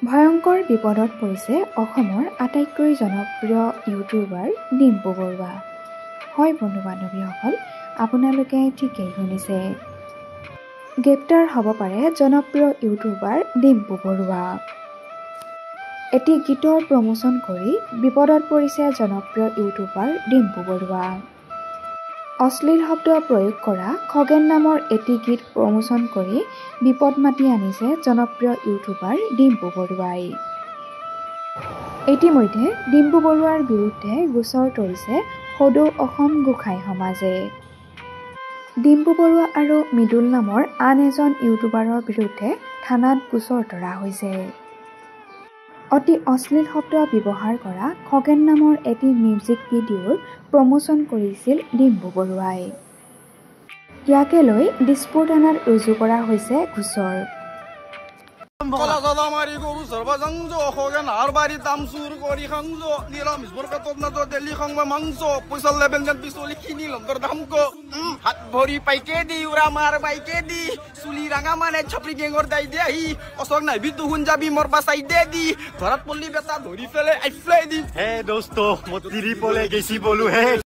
ভয়ংকৰ বিপদত পৰিছে অসমৰ আটাইতকৈ জনপ্ৰিয় ইউটিউবাৰ ডিম্পু বৰুৱা। হয় বন্ধু বান্ধৱীসকল, আপোনালোকে ঠিকেই শুনিছে। গ্ৰেপ্তাৰ হ'ব পাৰে জনপ্ৰিয় ইউটিউবাৰ ডিম্পু বৰুৱা। এটি গীতৰ প্ৰমোচন কৰি বিপদত পৰিছে জনপ্ৰিয় ইউটিউবাৰ ডিম্পু বৰুৱা। অশ্লীল শব্দ প্ৰয়োগ কৰা খগেন নামৰ এটি গীত প্ৰমোচন কৰি বিপদ মাতি আনিছে জনপ্ৰিয় ইউটিউবাৰ ডিম্পু বৰুৱাই। ইতিমধ্যে ডিম্পু বৰুৱাৰ বিৰুদ্ধে গোচৰ তৰিছে সদৌ অসম গোসাঁই সমাজে। ডিম্পু বৰুৱা আৰু মৃদুল নামৰ আন এজন ইউটিউবাৰৰ বিৰুদ্ধে থানাত গোচৰ তৰা হৈছে। অতি অশ্লীল শব্দ ব্যৱহাৰ কৰা খগেন নামৰ এটি মিউজিক ভিডিঅ'ৰ প্ৰমোচন কৰিছিল ডিম্পু বৰুৱাই। ইয়াকে লৈ দিছপুৰ থানাত ৰুজু কৰা হৈছে গোচৰ। হাত ভৰি পাইকে দি উৰা মাৰ বাইকে দি চুলি ৰাঙা মানে ছপৰি গেঙৰ দাই দে আহি অচক নাইবি তুহুন যাবি মোৰ বাচাই দে দি ধৰাত পল্লি বেটা ধৰি পেলাই আইফলাই দি হে দোস্ত মই তিৰি পলে গেছি বলো হে।